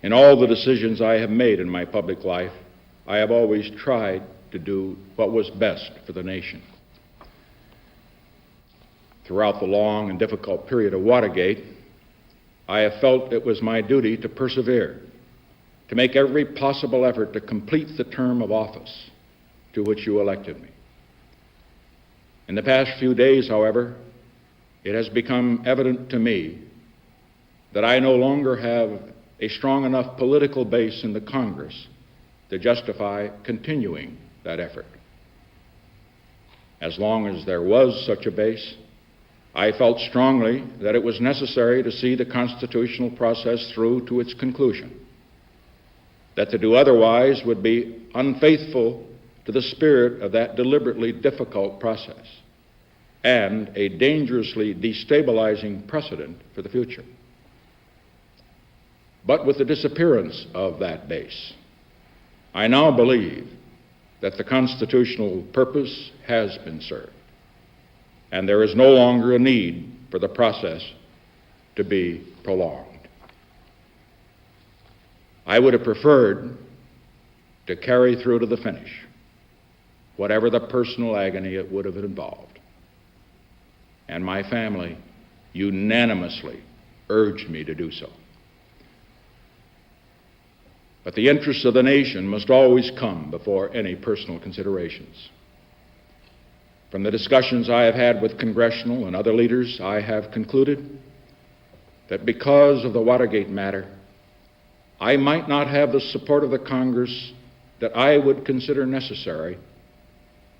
In all the decisions I have made in my public life, I have always tried to do what was best for the nation. Throughout the long and difficult period of Watergate, I have felt it was my duty to persevere, to make every possible effort to complete the term of office to which you elected me. In the past few days, however, it has become evident to me that I no longer have a strong enough political base in the Congress to justify continuing that effort. As long as there was such a base, I felt strongly that it was necessary to see the constitutional process through to its conclusion, that to do otherwise would be unfaithful to the spirit of that deliberately difficult process and a dangerously destabilizing precedent for the future. But with the disappearance of that base, I now believe that the constitutional purpose has been served, and there is no longer a need for the process to be prolonged. I would have preferred to carry through to the finish, whatever the personal agony it would have involved. And my family unanimously urged me to do so. But the interests of the nation must always come before any personal considerations. From the discussions I have had with congressional and other leaders, I have concluded that because of the Watergate matter, I might not have the support of the Congress that I would consider necessary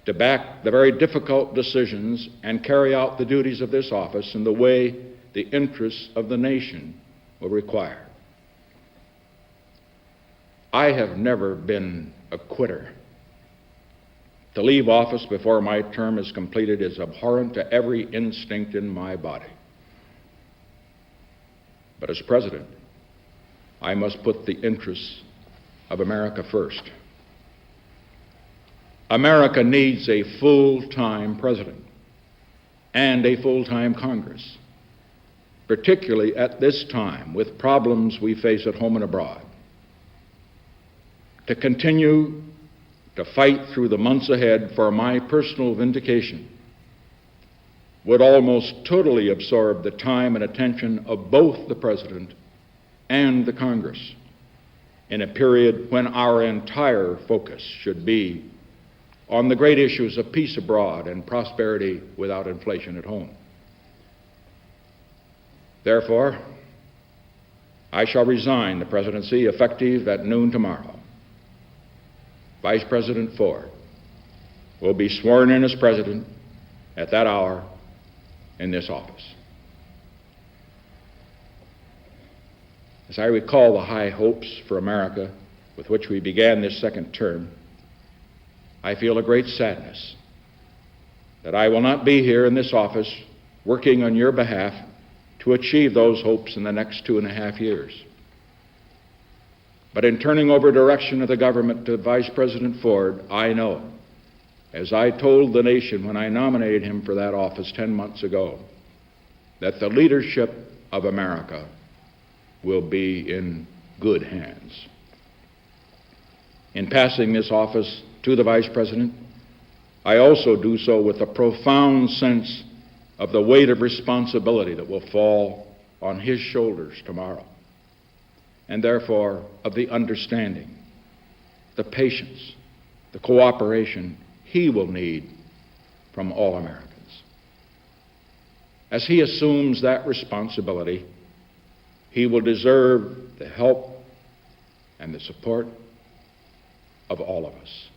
to back the very difficult decisions and carry out the duties of this office in the way the interests of the nation will require. I have never been a quitter. To leave office before my term is completed is abhorrent to every instinct in my body. But as president, I must put the interests of America first. America needs a full-time president and a full-time Congress, particularly at this time with problems we face at home and abroad. To continue to fight through the months ahead for my personal vindication would almost totally absorb the time and attention of both the President and the Congress in a period when our entire focus should be on the great issues of peace abroad and prosperity without inflation at home. Therefore, I shall resign the presidency effective at noon tomorrow. Vice President Ford will be sworn in as president at that hour in this office. As I recall the high hopes for America with which we began this second term, I feel a great sadness that I will not be here in this office working on your behalf to achieve those hopes in the next 2.5 years. But in turning over direction of the government to Vice President Ford, I know, as I told the nation when I nominated him for that office 10 months ago, that the leadership of America will be in good hands. In passing this office to the Vice President, I also do so with a profound sense of the weight of responsibility that will fall on his shoulders tomorrow, and therefore of the understanding, the patience, the cooperation he will need from all Americans. As he assumes that responsibility, he will deserve the help and the support of all of us.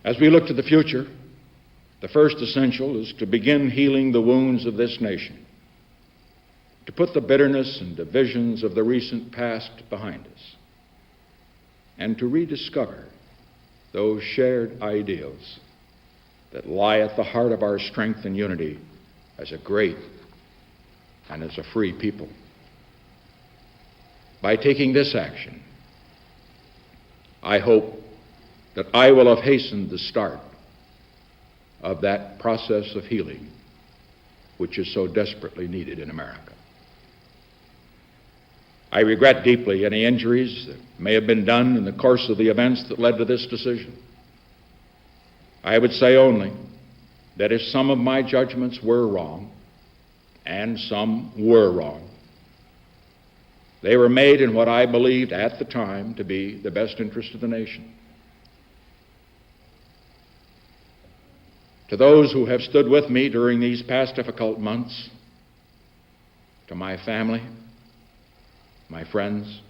As we look to the future, the first essential is to begin healing the wounds of this nation, to put the bitterness and divisions of the recent past behind us, and to rediscover those shared ideals that lie at the heart of our strength and unity as a great and as a free people. By taking this action, I hope that I will have hastened the start of that process of healing which is so desperately needed in America. I regret deeply any injuries that may have been done in the course of the events that led to this decision. I would say only that if some of my judgments were wrong, and some were wrong, they were made in what I believed at the time to be the best interest of the nation. To those who have stood with me during these past difficult months, to my family, my friends,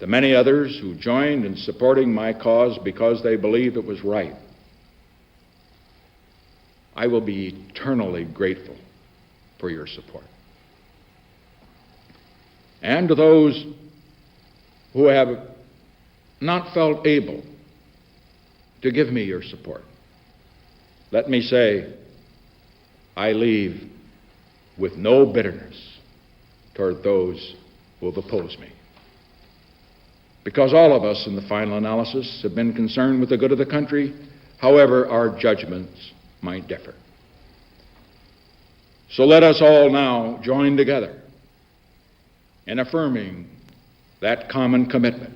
the many others who joined in supporting my cause because they believed it was right, I will be eternally grateful for your support. And to those who have not felt able to give me your support, let me say, I leave with no bitterness toward those who have opposed me. Because all of us in the final analysis have been concerned with the good of the country, however our judgments might differ. So let us all now join together in affirming that common commitment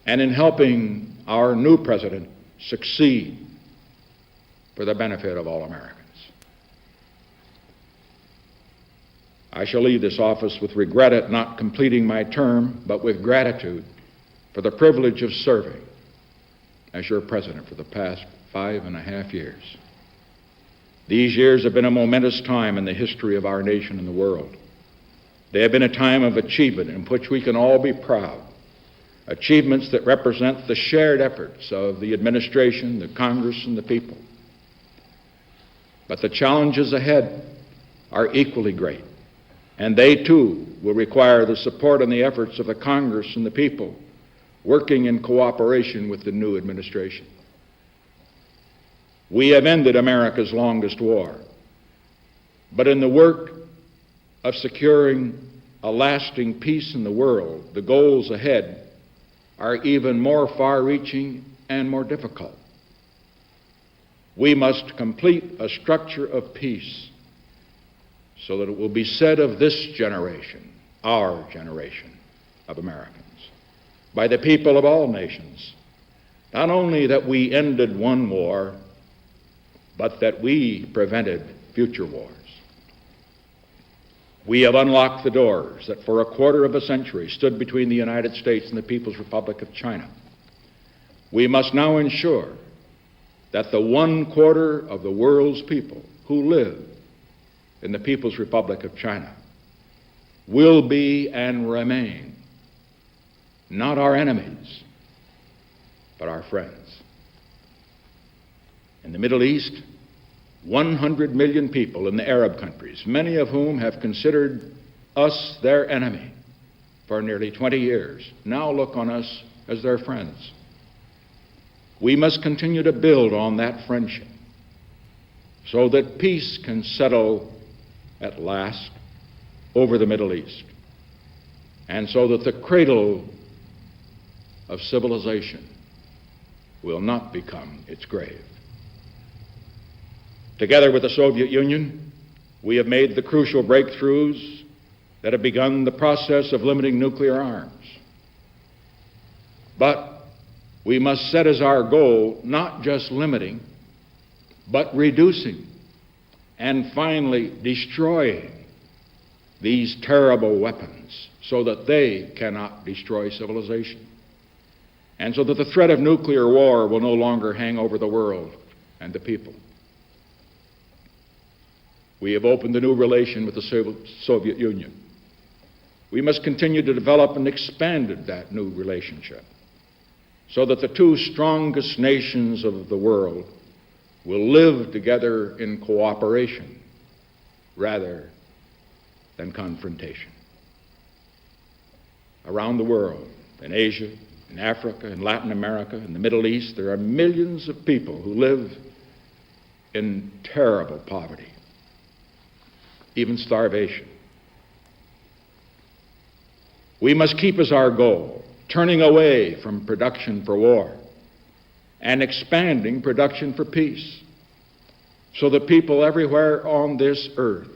and in helping our new president succeed for the benefit of all Americans. I shall leave this office with regret at not completing my term, but with gratitude for the privilege of serving as your president for the past 5.5 years. These years have been a momentous time in the history of our nation and the world. They have been a time of achievement in which we can all be proud, achievements that represent the shared efforts of the administration, the Congress, and the people. But the challenges ahead are equally great, and they too will require the support and the efforts of the Congress and the people working in cooperation with the new administration. We have ended America's longest war, but in the work of securing a lasting peace in the world, the goals ahead are even more far-reaching and more difficult. We must complete a structure of peace so that it will be said of this generation, our generation of Americans, by the people of all nations, not only that we ended one war, but that we prevented future wars. We have unlocked the doors that for a quarter of a century stood between the United States and the People's Republic of China. We must now ensure that the 1/4 of the world's people who live in the People's Republic of China will be and remain not our enemies, but our friends. In the Middle East, 100 million people in the Arab countries, many of whom have considered us their enemy for nearly 20 years, now look on us as their friends. We must continue to build on that friendship so that peace can settle at last over the Middle East, and so that the cradle of civilization will not become its grave. Together with the Soviet Union, we have made the crucial breakthroughs that have begun the process of limiting nuclear arms. But we must set as our goal not just limiting, but reducing and finally destroying these terrible weapons so that they cannot destroy civilization, and so that the threat of nuclear war will no longer hang over the world and the people. We have opened a new relation with the Soviet Union. We must continue to develop and expand that new relationship so that the two strongest nations of the world will live together in cooperation rather than confrontation. Around the world, in Asia, in Africa, in Latin America, in the Middle East, there are millions of people who live in terrible poverty, even starvation. We must keep as our goal turning away from production for war and expanding production for peace, so that people everywhere on this earth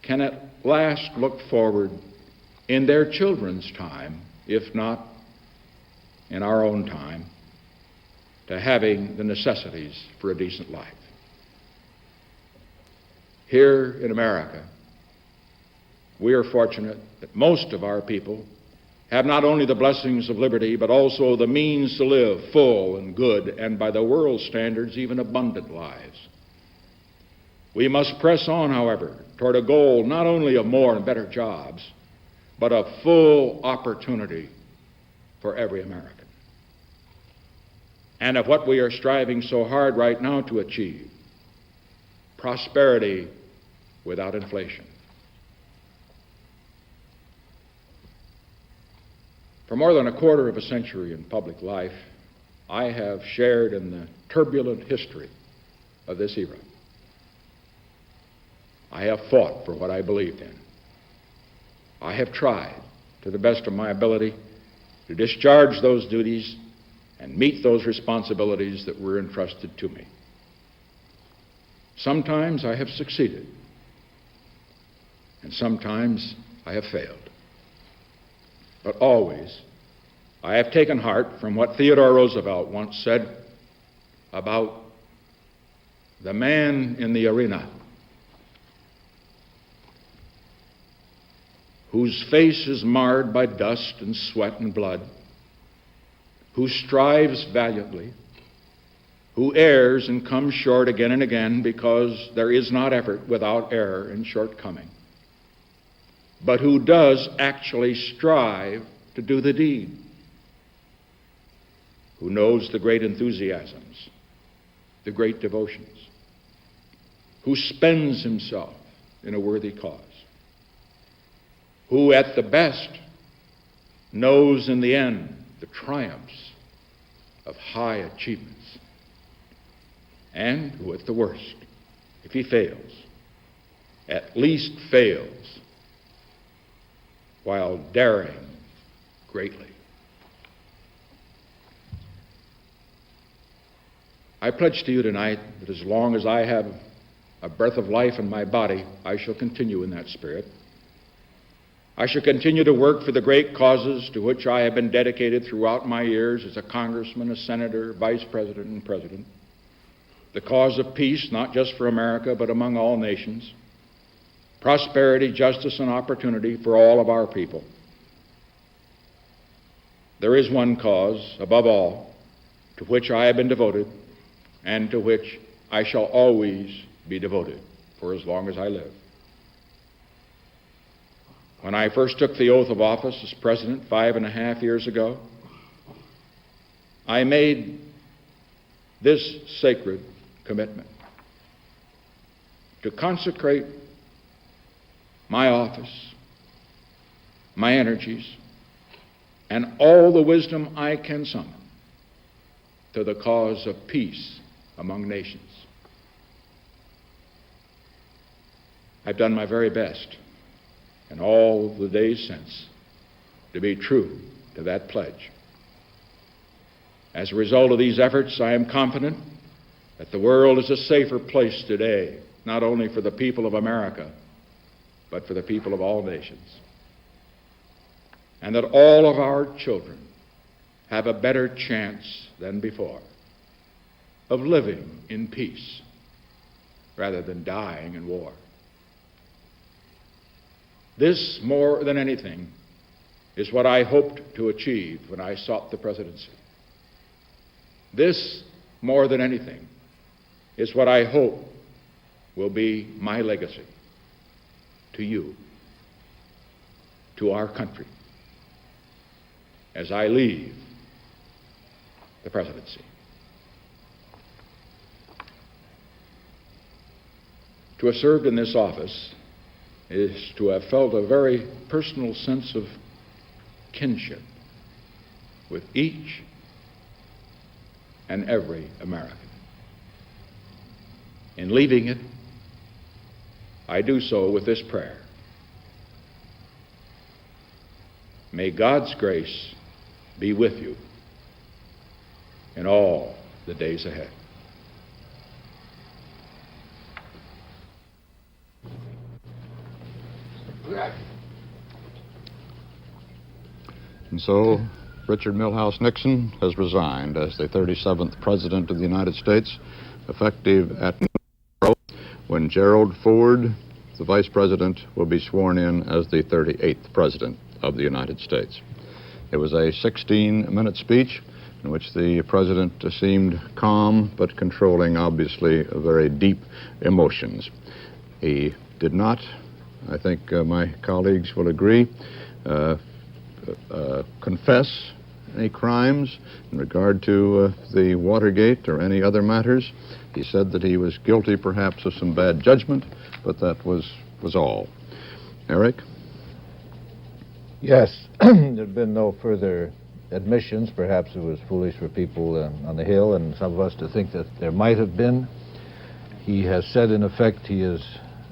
can at last look forward in their children's time, if not in our own time, to having the necessities for a decent life. Here in America, we are fortunate that most of our people have not only the blessings of liberty, but also the means to live full and good, and by the world's standards, even abundant lives. We must press on, however, toward a goal not only of more and better jobs, but of full opportunity for every American. And of what we are striving so hard right now to achieve, prosperity without inflation. For more than a quarter of a century in public life, I have shared in the turbulent history of this era. I have fought for what I believed in. I have tried, to the best of my ability, to discharge those duties and meet those responsibilities that were entrusted to me. Sometimes I have succeeded, and sometimes I have failed. But always, I have taken heart from what Theodore Roosevelt once said about the man in the arena whose face is marred by dust and sweat and blood, who strives valiantly, who errs and comes short again and again because there is not effort without error and shortcoming, but who does actually strive to do the deed, who knows the great enthusiasms, the great devotions, who spends himself in a worthy cause, who at the best knows in the end the triumphs of high achievements, and who at the worst, if he fails, at least fails while daring greatly. I pledge to you tonight that as long as I have a breath of life in my body, I shall continue in that spirit. I shall continue to work for the great causes to which I have been dedicated throughout my years as a congressman, a senator, vice president, and president. The cause of peace, not just for America, but among all nations. Prosperity, justice, and opportunity for all of our people. There is one cause, above all, to which I have been devoted and to which I shall always be devoted for as long as I live. When I first took the oath of office as president 5.5 years ago, I made this sacred commitment to consecrate my office, my energies, and all the wisdom I can summon to the cause of peace among nations. I've done my very best in all the days since to be true to that pledge. As a result of these efforts, I am confident that the world is a safer place today, not only for the people of America, but for the people of all nations. And that all of our children have a better chance than before of living in peace rather than dying in war. This, more than anything, is what I hoped to achieve when I sought the presidency. This, more than anything, is what I hope will be my legacy to you, to our country, as I leave the presidency. To have served in this office is to have felt a very personal sense of kinship with each and every American. In leaving it, I do so with this prayer. May God's grace be with you in all the days ahead. And so, Richard Milhouse Nixon has resigned as the 37th President of the United States, effective at noon, when Gerald Ford, the Vice President, will be sworn in as the 38th President of the United States. It was a 16-minute speech in which the President seemed calm but controlling, obviously, very deep emotions. He did not, I think my colleagues will agree, confess any crimes in regard to the Watergate or any other matters. He said that he was guilty perhaps of some bad judgment, but that was all. Eric? Yes, there had been no further admissions. Perhaps it was foolish for people on the Hill and some of us to think that there might have been. He has said, in effect, he is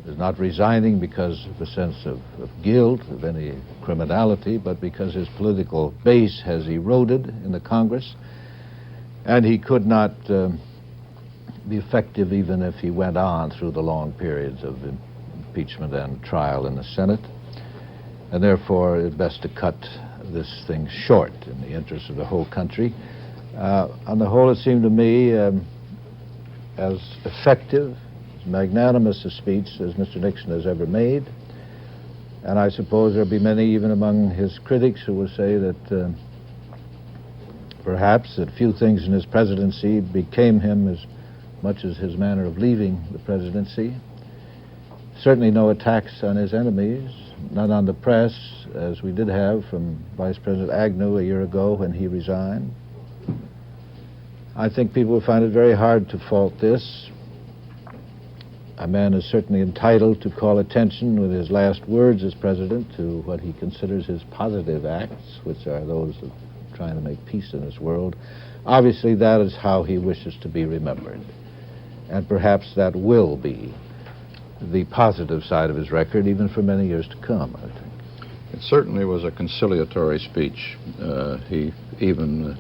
not resigning because of a sense of guilt, of any criminality, but because his political base has eroded in the Congress, and he could not be effective even if he went on through the long periods of impeachment and trial in the Senate, and therefore it's best to cut this thing short in the interest of the whole country. On the whole, it seemed to me as effective, as magnanimous a speech as Mr. Nixon has ever made, and I suppose there'll be many even among his critics who will say that perhaps that few things in his presidency became him as much as his manner of leaving the presidency. Certainly no attacks on his enemies, none on the press, as we did have from Vice President Agnew a year ago when he resigned. I think people will find it very hard to fault this. A man is certainly entitled to call attention with his last words as president to what he considers his positive acts, which are those of trying to make peace in this world. Obviously, that is how he wishes to be remembered. And perhaps that will be the positive side of his record, even for many years to come, I think. It certainly was a conciliatory speech. He even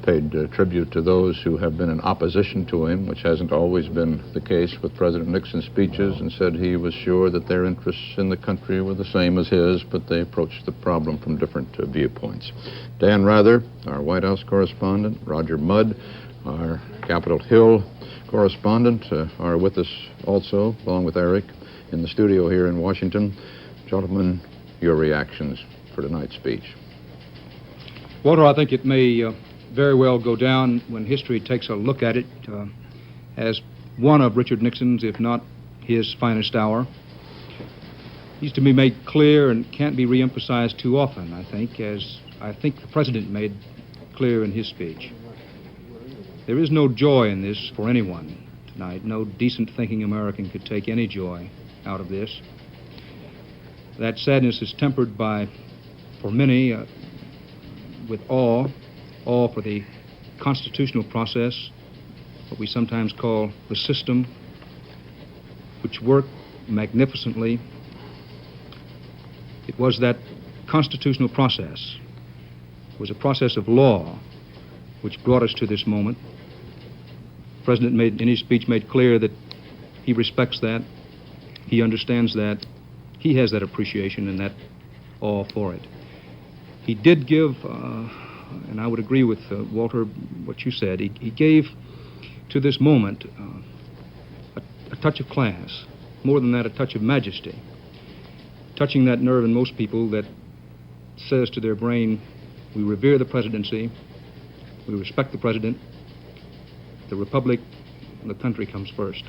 paid tribute to those who have been in opposition to him, which hasn't always been the case with President Nixon's speeches, and said he was sure that their interests in the country were the same as his, but they approached the problem from different viewpoints. Dan Rather, our White House correspondent, Roger Mudd, our Capitol Hill correspondent, are with us also, along with Eric, in the studio here in Washington. Gentlemen, your reactions for tonight's speech. Walter, I think it may very well go down when history takes a look at it as one of Richard Nixon's, if not his finest hour. Needs to be made clear and can't be reemphasized too often, I think, as I think the President made clear in his speech. There is no joy in this for anyone tonight. No decent thinking American could take any joy out of this. That sadness is tempered by, for many, with awe for the constitutional process, what we sometimes call the system, which worked magnificently. It was that constitutional process, it was a process of law, which brought us to this moment. The President in his speech made clear that he respects that, he understands that, he has that appreciation and that awe for it. He did give, and I would agree with Walter, what you said, he gave to this moment a touch of class, more than that, a touch of majesty, touching that nerve in most people that says to their brain, we revere the presidency, we respect the president, the republic, and the country comes first.